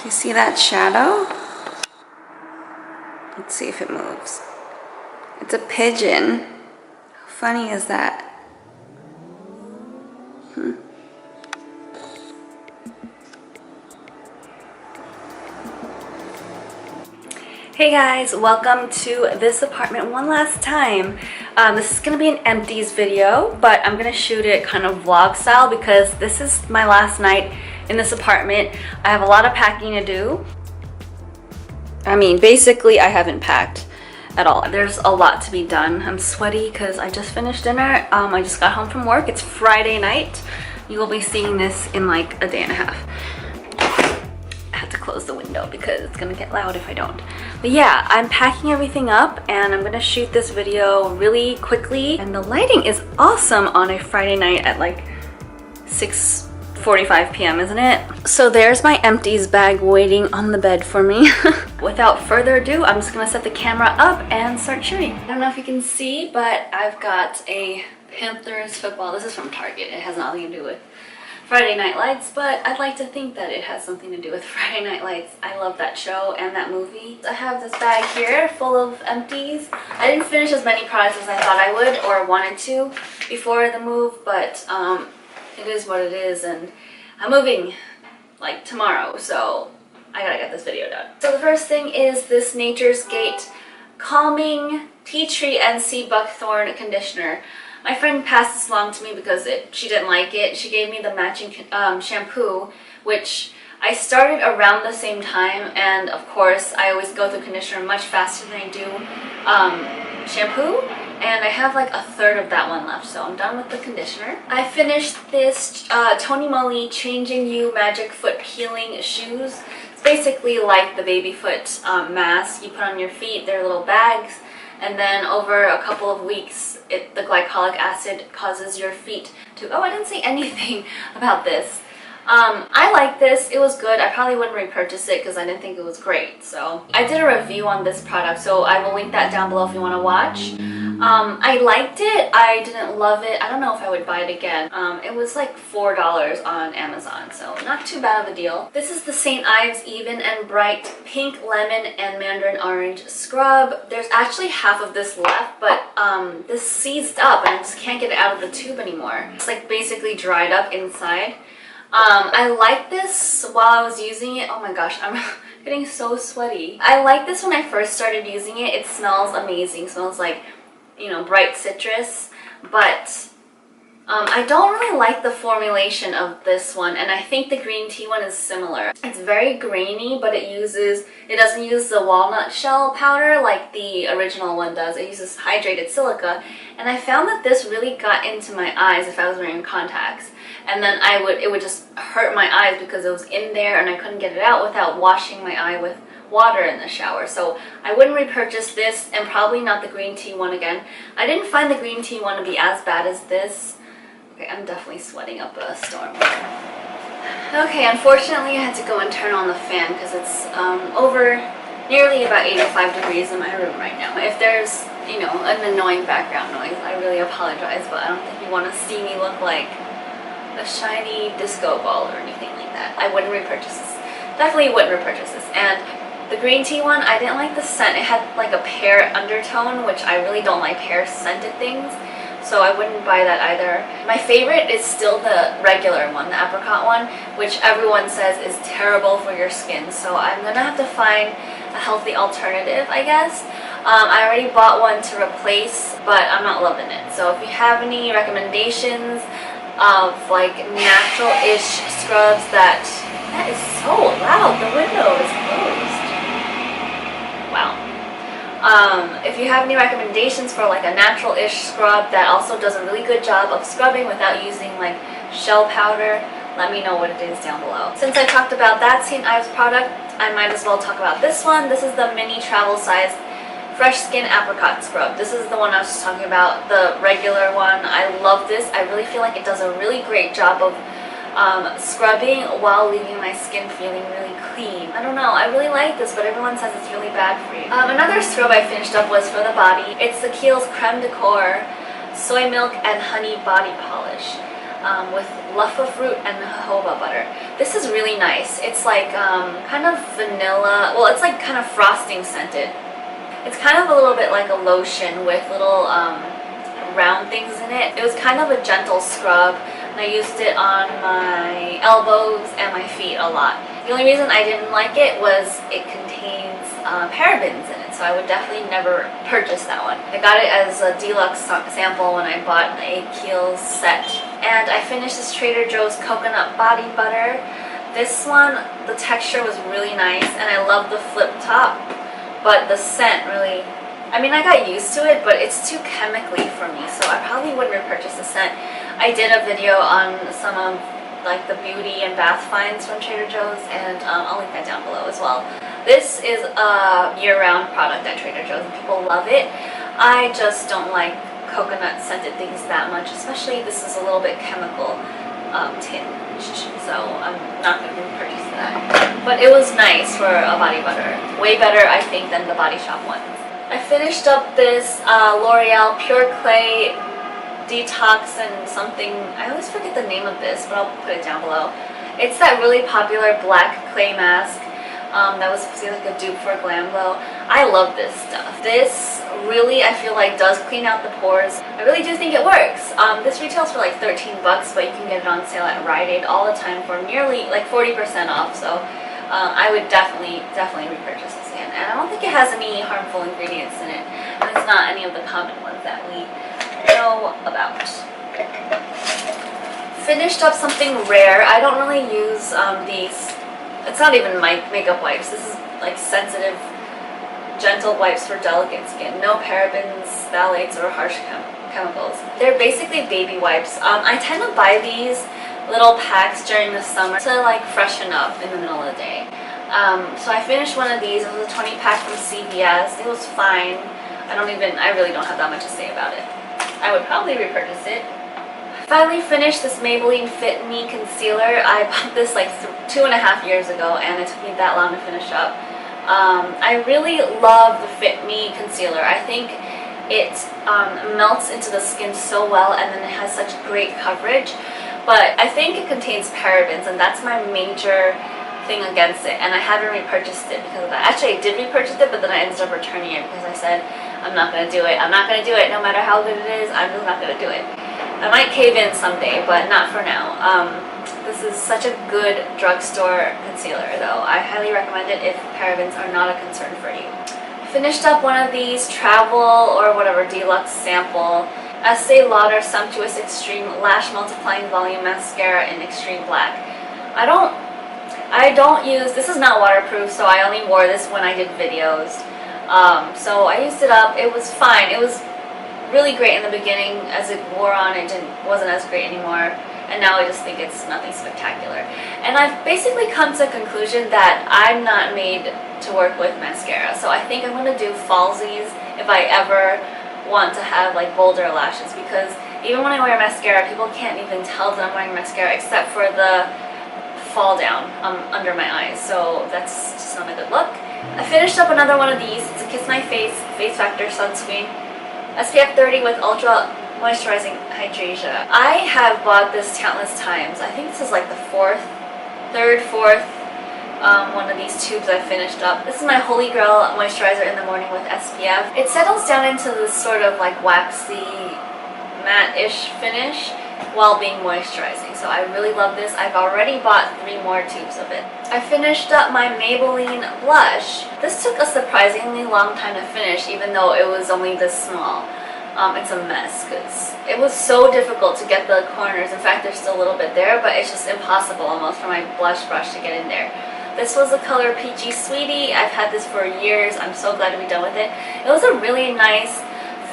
Do you see that shadow? Let's see if it moves. It's a pigeon. How funny is that? Hey guys, welcome to this apartment one last time. This is going to be an empties video, but I'm going to shoot it kind of vlog style because this is my last night in this apartment. I have a lot of packing to do. I mean, basically I haven't packed at all. There's a lot to be done. I'm sweaty because I just finished dinner. I just got home from work. It's Friday night. You will be seeing this in like a day and a half. To close the window because it's gonna get loud if I don't. But yeah, I'm packing everything up and I'm gonna shoot this video really quickly. And the lighting is awesome on a Friday night at like 6:45 p.m., isn't it? So there's my empties bag waiting on the bed for me. Without further ado, I'm just gonna set the camera up and start shooting. I don't know if you can see, but I've got a Panthers football. This is from Target. It has nothing to do with Friday Night Lights, but I'd like to think that it has something to do with Friday Night Lights. I love that show and that movie. I have this bag here full of empties. I didn't finish as many products as I thought I would or wanted to before the move, but it is what it is, and I'm moving like tomorrow, so I gotta get this video done. So the first thing is this Nature's Gate Calming Tea Tree and Sea Buckthorn Conditioner. My friend passed this along to me because she didn't like it. She gave me the matching shampoo, which I started around the same time, and of course I always go through conditioner much faster than I do shampoo, and I have like a third of that one left, so I'm done with the conditioner. I finished this Tony Moly Changing You Magic Foot Healing Shoes. It's basically like the baby foot mask you put on your feet. They're little bags. And then over a couple of weeks, the glycolic acid causes your feet to... Oh, I didn't say anything about this. I like this. It was good. I probably wouldn't repurchase it because I didn't think it was great. So I did a review on this product, so I will link that down below if you want to watch. I liked it. I didn't love it. I don't know if I would buy it again. It was like $4 on Amazon, so not too bad of a deal. This is the St. Ives Even and Bright Pink Lemon and Mandarin Orange Scrub. There's actually half of this left, but this seized up and I just can't get it out of the tube anymore. It's like basically dried up inside. I like this while I was using it. Oh my gosh, I'm getting so sweaty. I liked this when I first started using it. It smells amazing. It smells like, you know, bright citrus, but I don't really like the formulation of this one, and I think the green tea one is similar. It's very grainy, but it doesn't use the walnut shell powder like the original one does. It uses hydrated silica, and I found that this really got into my eyes if I was wearing contacts, and then it would just hurt my eyes because it was in there and I couldn't get it out without washing my eye with water in the shower. So I wouldn't repurchase this, and probably not the green tea one again. I didn't find the green tea one to be as bad as this. Okay, I'm definitely sweating up a storm. Okay, unfortunately I had to go and turn on the fan because it's over nearly about 85 degrees in my room right now. If there's, you know, an annoying background noise, I really apologize, but I don't think you want to see me look like a shiny disco ball or anything like that. I wouldn't repurchase this. Definitely wouldn't repurchase this. And the green tea one, I didn't like the scent. It had like a pear undertone, which I really don't like pear scented things, so I wouldn't buy that either. My favorite is still the regular one, the apricot one, which everyone says is terrible for your skin, so I'm gonna have to find a healthy alternative, I guess. I already bought one to replace, but I'm not loving it. So if you have any recommendations of like natural-ish scrubs that is so loud, the window is closed. Wow. If you have any recommendations for like a natural-ish scrub that also does a really good job of scrubbing without using like shell powder, let me know what it is down below. Since I talked about that St. Ives product, I might as well talk about this one. This is the mini travel size Fresh Skin Apricot Scrub. This is the one I was just talking about, the regular one. I love this. I really feel like it does a really great job of scrubbing while leaving my skin feeling really clean. I don't know, I really like this, but everyone says it's really bad for you. Another scrub I finished up was for the body. It's the Kiehl's Creme Decor Soy Milk and Honey Body Polish with Fruit and jojoba butter. This is really nice. It's like kind of vanilla. Well, it's like kind of frosting scented. It's kind of a little bit like a lotion with little round things in it. It was kind of a gentle scrub, and I used it on my elbows and my feet a lot. The only reason I didn't like it was it contains parabens in it, so I would definitely never purchase that one. I got it as a deluxe sample when I bought a Kiehl set. And I finished this Trader Joe's coconut body butter. This one, the texture was really nice, and I love the flip top, but the scent really, I mean, I got used to it, but it's too chemically for me, so I probably wouldn't repurchase the scent. I did a video on some of like the beauty and bath finds from Trader Joe's, and I'll link that down below as well. This is a year-round product at Trader Joe's, and people love it. I just don't like coconut scented things that much, especially this is a little bit chemical tinged, so I'm not going to repurchase that. But it was nice for a body butter. Way better, I think, than the Body Shop ones. I finished up this L'Oreal Pure Clay Detox and something, I always forget the name of this, but I'll put it down below. It's that really popular black clay mask that was supposed to be like a dupe for Glam Glow. I love this stuff. This really, I feel like, does clean out the pores. I really do think it works. This retails for like 13 bucks, but you can get it on sale at Rite Aid all the time for nearly like 40% off, so I would definitely repurchase this again. And I don't think it has any harmful ingredients in it, and it's not any of the common ones that we know about. Finished up something rare. I don't really use these. It's not even my makeup wipes. This is like sensitive, gentle wipes for delicate skin. No parabens, phthalates, or harsh chemicals. They're basically baby wipes. I tend to buy these little packs during the summer to like freshen up in the middle of the day. So I finished one of these. It was a 20 pack from CVS. It was fine. I really don't have that much to say about it. I would probably repurchase it. Finally finished this Maybelline Fit Me Concealer. I bought this like 2.5 years ago, and it took me that long to finish up. I really love the Fit Me Concealer. I think it melts into the skin so well, and then it has such great coverage. But I think it contains parabens, and that's my major thing against it, and I haven't repurchased it because of that. Actually, I did repurchase it, but then I ended up returning it because I said, I'm not going to do it. I'm not going to do it. No matter how good it is, I'm just not going to do it. I might cave in someday, but not for now. This is such a good drugstore concealer, though. I highly recommend it if parabens are not a concern for you. I finished up one of these travel or whatever deluxe sample Estee Lauder Sumptuous Extreme Lash Multiplying Volume Mascara in Extreme Black. I don't use, this is not waterproof, so I only wore this when I did videos. So I used it up. It was fine. It was really great in the beginning. As it wore on, it wasn't as great anymore, and now I just think it's nothing spectacular. And I've basically come to the conclusion that I'm not made to work with mascara, so I think I'm going to do falsies if I ever want to have like bolder lashes, because even when I wear mascara, people can't even tell that I'm wearing mascara except for the fall down under my eyes, so that's just not a good look. I finished up another one of these. It's a Kiss My Face Face Factor sunscreen, SPF 30 with ultra moisturizing hydration. I have bought this countless times. I think this is like the fourth one of these tubes I finished up. This is my holy grail moisturizer in the morning with SPF. It settles down into this sort of like waxy, matte-ish finish while being moisturizing. So I really love this. I've already bought 3 more tubes of it. I finished up my Maybelline Blush. This took a surprisingly long time to finish, even though it was only this small. It's a mess because it was so difficult to get the corners. In fact, there's still a little bit there, but it's just impossible almost for my blush brush to get in there. This was the color Peachy Sweetie. I've had this for years. I'm so glad to be done with it. It was a really nice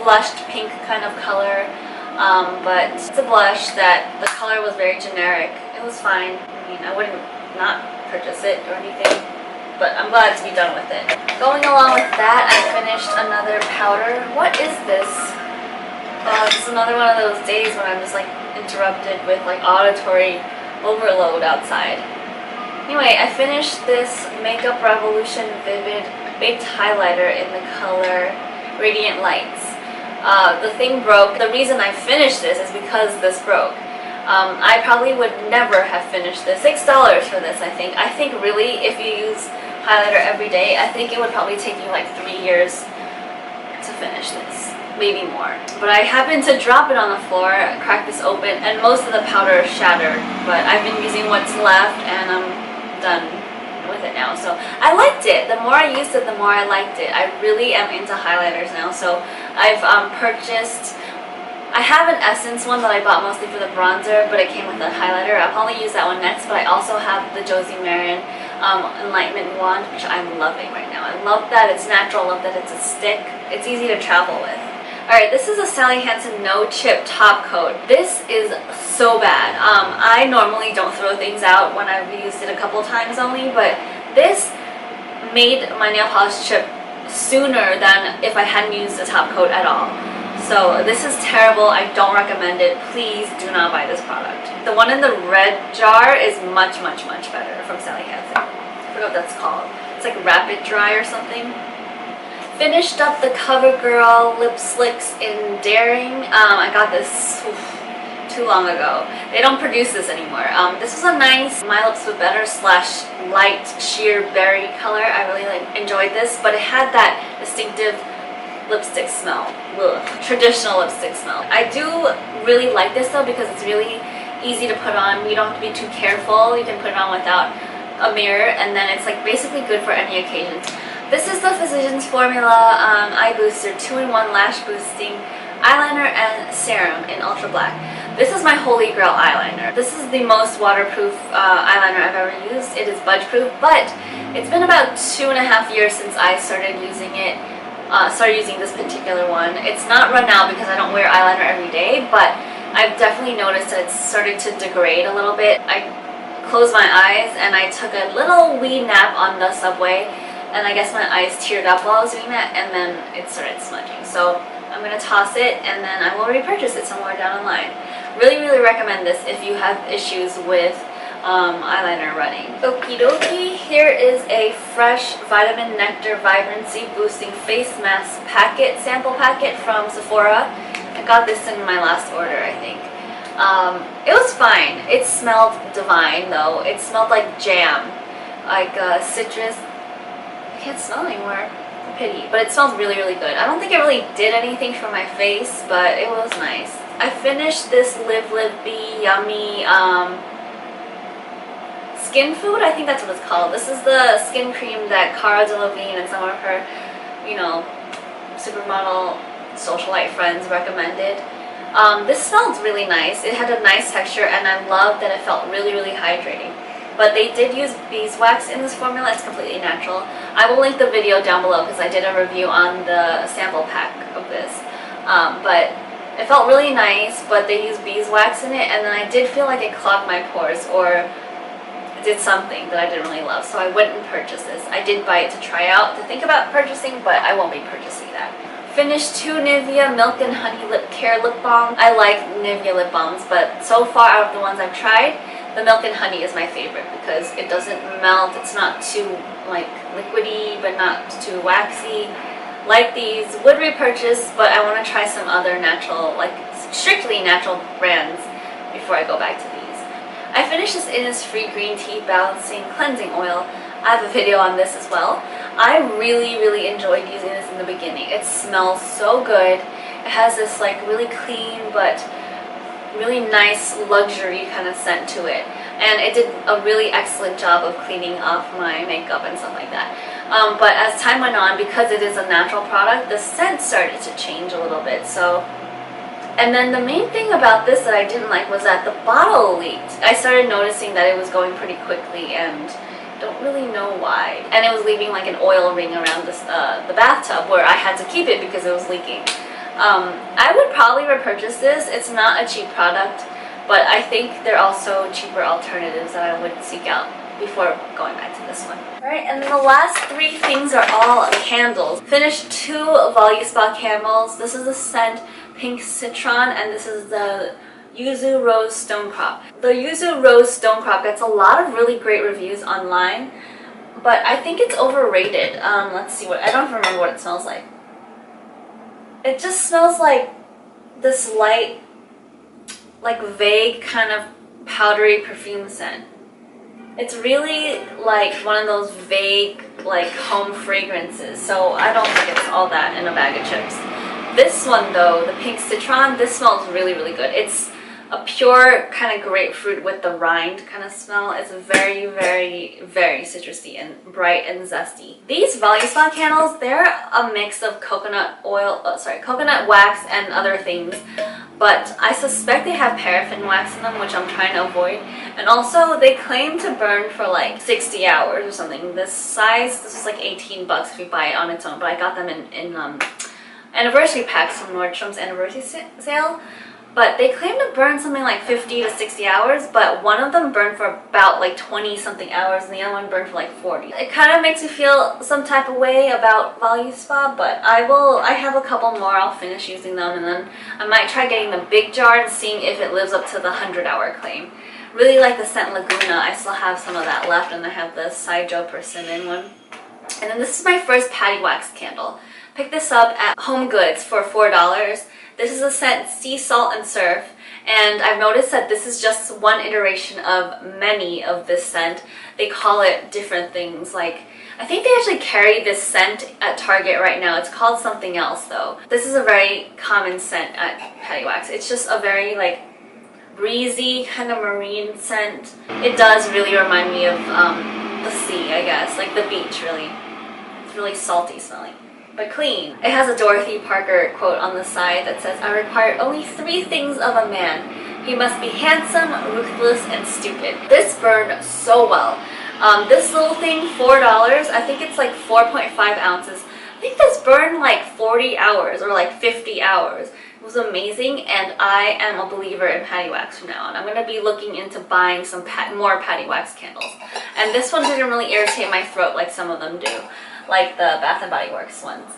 flushed pink kind of color. But it's a blush that the color was very generic. It was fine. I mean, I wouldn't not purchase it or anything, but I'm glad to be done with it. Going along with that, I finished another powder. What is this? This is another one of those days when I'm just like interrupted with like auditory overload outside. Anyway, I finished this Makeup Revolution Vivid Baked Highlighter in the color Radiant Lights. The thing broke. The reason I finished this is because this broke. I probably would never have finished this. $6 for this, I think. I think really, if you use highlighter every day, I think it would probably take you like 3 years to finish this. Maybe more. But I happened to drop it on the floor, crack this open, and most of the powder shattered. But I've been using what's left, and I'm done with it now. So I liked it. The more I used it, the more I liked it. I really am into highlighters now. So I've purchased... I have an Essence one that I bought mostly for the bronzer, but it came with a highlighter. I'll probably use that one next, but I also have the Josie Maran Enlightenment wand, which I'm loving right now. I love that it's natural, I love that it's a stick. It's easy to travel with. Alright, this is a Sally Hansen No Chip Top Coat. This is so bad. I normally don't throw things out when I've used it a couple times only, but this made my nail polish chip sooner than if I hadn't used a top coat at all. So this is terrible. I don't recommend it. Please do not buy this product. The one in the red jar is much, much, much better from Sally Hansen. I forgot what that's called. It's like Rapid Dry or something. Finished up the CoverGirl Lip Slicks in Daring. I got this too long ago. They don't produce this anymore. This is a nice My Lips But Better slash light sheer berry color. I really enjoyed this, but it had that distinctive lipstick smell. Ugh. Traditional lipstick smell. I do really like this though because it's really easy to put on. You don't have to be too careful. You can put it on without a mirror, and then it's like basically good for any occasion. This is the Physicians Formula Eye Booster 2-in-1 Lash Boosting Eyeliner and Serum in Ultra Black. This is my holy grail eyeliner. This is the most waterproof eyeliner I've ever used. It is budge proof, but it's been about 2.5 years since I started using it. Started using this particular one. It's not run out because I don't wear eyeliner every day, but I've definitely noticed that it's started to degrade a little bit. I closed my eyes and I took a little wee nap on the subway, and I guess my eyes teared up while I was doing that, and then it started smudging. So I'm going to toss it and then I will repurchase it somewhere down the line. Really, really recommend this if you have issues with eyeliner running. Okie dokie, here is a fresh Vitamin Nectar Vibrancy Boosting Face Mask Packet, sample packet from Sephora. I got this in my last order, I think. It was fine. It smelled divine though. It smelled like jam, like citrus. I can't smell anymore. Pity, but it smells really, really good. I don't think it really did anything for my face, but it was nice. I finished this Live Live Be Yummy Skin Food, I think that's what it's called. This is the skin cream that Cara Delevingne and some of her, you know, supermodel socialite friends recommended. This smelled really nice. It had a nice texture, and I loved that it felt really, really hydrating. But they did use beeswax in this formula. It's completely natural. I will link the video down below because I did a review on the sample pack of this. But it felt really nice, but they used beeswax in it, and then I did feel like it clogged my pores or did something that I didn't really love, so I wouldn't purchase this. I did buy it to try out, to think about purchasing, but I won't be purchasing that. Finished 2 Nivea Milk and Honey Lip Care Lip Balm. I like Nivea lip balms, but so far out of the ones I've tried, the Milk and Honey is my favorite because it doesn't melt, it's not too like liquidy, but not too waxy. Like these, would repurchase, but I want to try some other natural, like strictly natural brands before I go back to these. I finished this Innisfree Green Tea Balancing Cleansing Oil. I have a video on this as well. I really, really enjoyed using this in the beginning. It smells so good. It has this like really clean but really nice luxury kind of scent to it. And it did a really excellent job of cleaning off my makeup and stuff like that. But as time went on, because it is a natural product, the scent started to change a little bit. And then the main thing about this that I didn't like was that the bottle leaked. I started noticing that it was going pretty quickly and don't really know why. And it was leaving like an oil ring around this, the bathtub where I had to keep it because it was leaking. I would probably repurchase this. It's not a cheap product, but I think there are also cheaper alternatives that I would seek out before going back to this one. Alright, and then the last 3 things are all candles. Finished 2 Voluspa candles. This is the scent Pink Citron, and this is the Yuzu Rose Stonecrop. The Yuzu Rose Stonecrop gets a lot of really great reviews online, but I think it's overrated. Let's see what, I don't remember what it smells like. It just smells like this light like vague kind of powdery perfume scent. It's really like one of those vague like home fragrances, so I don't think it's all that in a bag of chips. This one though, the pink citron, this smells really, really good. It's a pure kind of grapefruit with the rind kind of smell. It's very, very, very citrusy and bright and zesty. These Value Spa candles, they're a mix of coconut oil, coconut wax and other things. But I suspect they have paraffin wax in them, which I'm trying to avoid. And also, they claim to burn for like 60 hours or something. This size, this is like 18 bucks if you buy it on its own. But I got them in anniversary packs from Nordstrom's anniversary sale. But they claim to burn something like 50 to 60 hours, but one of them burned for about like 20 something hours and the other one burned for like 40. It kind of makes me feel some type of way about Value Spa, but I have a couple more. I'll finish using them and then I might try getting the big jar and seeing if it lives up to the 100-hour claim. Really like the scent Laguna. I still have some of that left, and I have the Saijo Persimmon one. And then this is my first patty wax candle. Picked this up at Home Goods for $4. This is the scent Sea Salt and Surf, and I've noticed that this is just one iteration of many of this scent. They call it different things, like I think they actually carry this scent at Target right now. It's called something else though. This is a very common scent at Patty Wax. It's just a very like breezy kind of marine scent. It does really remind me of the sea, I guess, like the beach really. It's really salty smelling, but clean. It has a Dorothy Parker quote on the side that says, "I require only 3 things of a man. He must be handsome, ruthless, and stupid." This burned so well. This little thing, $4, I think it's like 4.5 ounces. I think this burned like 40 hours or like 50 hours. It was amazing, and I am a believer in patty wax from now on. I'm going to be looking into buying some more patty wax candles. And this one didn't really irritate my throat like some of them do, like the Bath & Body Works ones.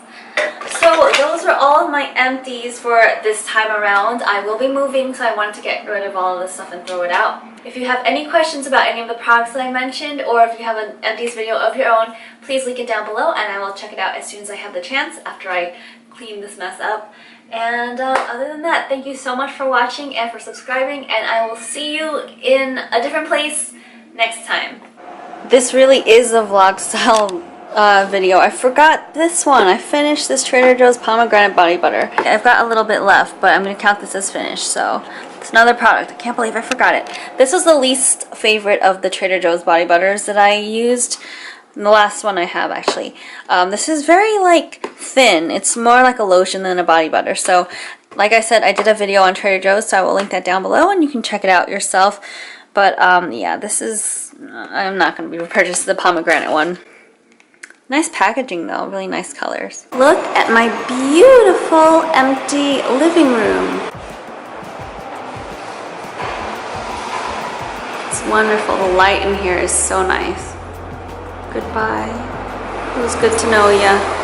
So those are all of my empties for this time around. I will be moving, so I wanted to get rid of all of this stuff and throw it out. If you have any questions about any of the products that I mentioned, or if you have an empties video of your own, please link it down below and I will check it out as soon as I have the chance after I clean this mess up. And other than that, thank you so much for watching and for subscribing, and I will see you in a different place next time. This really is a vlog style video. I forgot this one. I finished this Trader Joe's pomegranate body butter. I've got a little bit left, but I'm going to count this as finished, so it's another product. I can't believe I forgot it. This was the least favorite of the Trader Joe's body butters that I used. The last one I have, actually. This is very like thin. It's more like a lotion than a body butter. So like I said, I did a video on Trader Joe's, so I will link that down below and you can check it out yourself. But yeah, this is, I'm not going to be repurchasing the pomegranate one. Nice packaging though, really nice colors. Look at my beautiful empty living room. It's wonderful. The light in here is so nice. Goodbye. It was good to know ya.